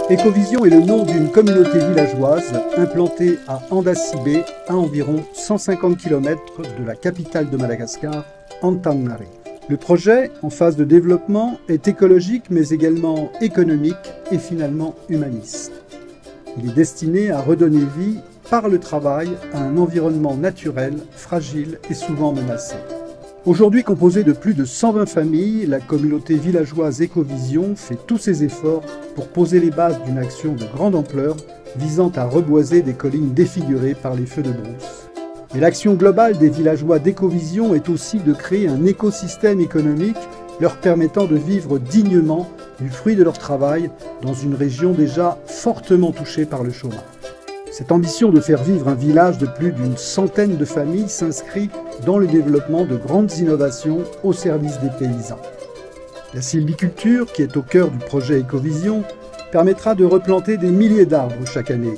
Ecovision est le nom d'une communauté villageoise implantée à Andasibe, à environ 150 km de la capitale de Madagascar, Antananarivo. Le projet, en phase de développement, est écologique mais également économique et finalement humaniste. Il est destiné à redonner vie par le travail à un environnement naturel, fragile et souvent menacé. Aujourd'hui composée de plus de 120 familles, la communauté villageoise Ecovision fait tous ses efforts pour poser les bases d'une action de grande ampleur visant à reboiser des collines défigurées par les feux de brousse. Et l'action globale des villageois d'Ecovision est aussi de créer un écosystème économique leur permettant de vivre dignement du fruit de leur travail dans une région déjà fortement touchée par le chômage. Cette ambition de faire vivre un village de plus d'une centaine de familles s'inscrit dans le développement de grandes innovations au service des paysans. La sylviculture, qui est au cœur du projet Ecovision, permettra de replanter des milliers d'arbres chaque année.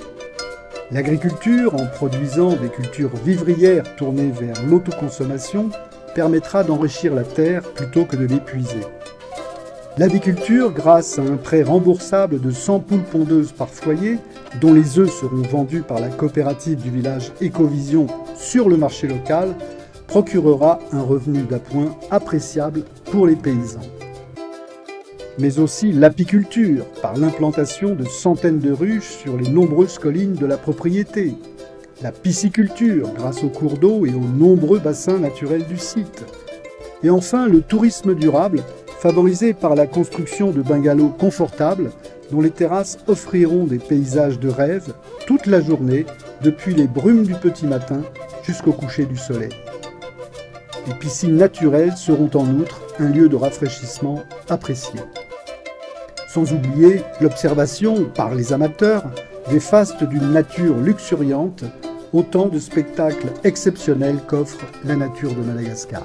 L'agriculture, en produisant des cultures vivrières tournées vers l'autoconsommation, permettra d'enrichir la terre plutôt que de l'épuiser. L'aviculture, grâce à un prêt remboursable de 100 poules pondeuses par foyer, dont les œufs seront vendus par la coopérative du village Ecovision sur le marché local, procurera un revenu d'appoint appréciable pour les paysans. Mais aussi l'apiculture, par l'implantation de centaines de ruches sur les nombreuses collines de la propriété. La pisciculture, grâce aux cours d'eau et aux nombreux bassins naturels du site. Et enfin, le tourisme durable, favorisé par la construction de bungalows confortables dont les terrasses offriront des paysages de rêve toute la journée, depuis les brumes du petit matin jusqu'au coucher du soleil. Les piscines naturelles seront en outre un lieu de rafraîchissement apprécié. Sans oublier l'observation, par les amateurs, des fastes d'une nature luxuriante, autant de spectacles exceptionnels qu'offre la nature de Madagascar.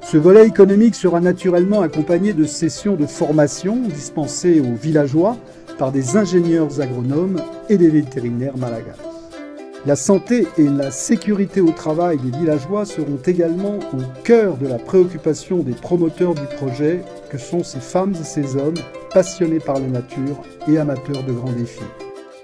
Ce volet économique sera naturellement accompagné de sessions de formation dispensées aux villageois par des ingénieurs agronomes et des vétérinaires malagasy. La santé et la sécurité au travail des villageois seront également au cœur de la préoccupation des promoteurs du projet, que sont ces femmes et ces hommes passionnés par la nature et amateurs de grands défis.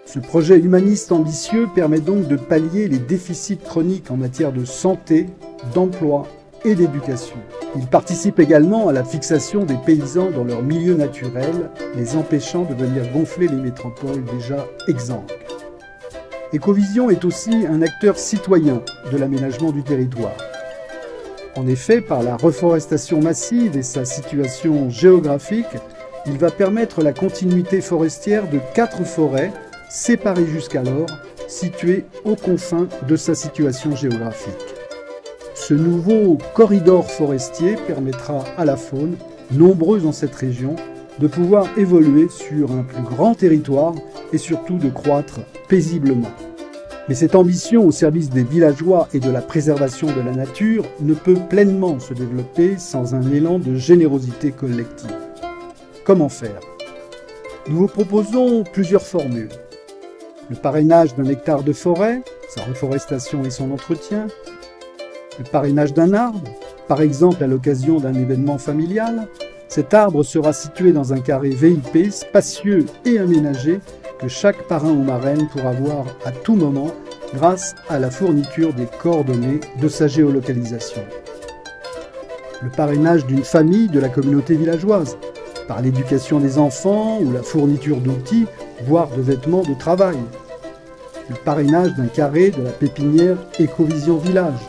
Ce projet humaniste ambitieux permet donc de pallier les déficits chroniques en matière de santé, d'emploi et d'éducation. Il participe également à la fixation des paysans dans leur milieu naturel, les empêchant de venir gonfler les métropoles déjà exsangues. Ecovision est aussi un acteur citoyen de l'aménagement du territoire. En effet, par la reforestation massive et sa situation géographique, il va permettre la continuité forestière de 4 forêts, séparées jusqu'alors, situées aux confins de sa situation géographique. Ce nouveau corridor forestier permettra à la faune, nombreuse dans cette région, de pouvoir évoluer sur un plus grand territoire et surtout de croître paisiblement. Mais cette ambition au service des villageois et de la préservation de la nature ne peut pleinement se développer sans un élan de générosité collective. Comment faire? Nous vous proposons plusieurs formules. Le parrainage d'un hectare de forêt, sa reforestation et son entretien. Le parrainage d'un arbre, par exemple à l'occasion d'un événement familial. Cet arbre sera situé dans un carré VIP, spacieux et aménagé, que chaque parrain ou marraine pourra voir à tout moment grâce à la fourniture des coordonnées de sa géolocalisation. Le parrainage d'une famille de la communauté villageoise, par l'éducation des enfants ou la fourniture d'outils, voire de vêtements de travail. Le parrainage d'un carré de la pépinière Ecovision Village.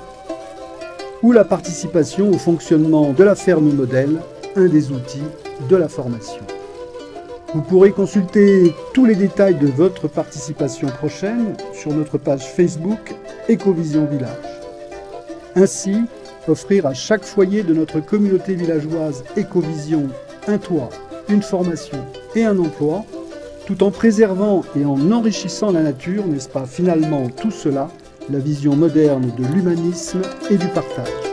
Ou la participation au fonctionnement de la ferme modèle, un des outils de la formation. Vous pourrez consulter tous les détails de votre participation prochaine sur notre page Facebook Ecovision Village. Ainsi, offrir à chaque foyer de notre communauté villageoise Ecovision un toit, une formation et un emploi, tout en préservant et en enrichissant la nature, n'est-ce pas finalement tout cela, la vision moderne de l'humanisme et du partage?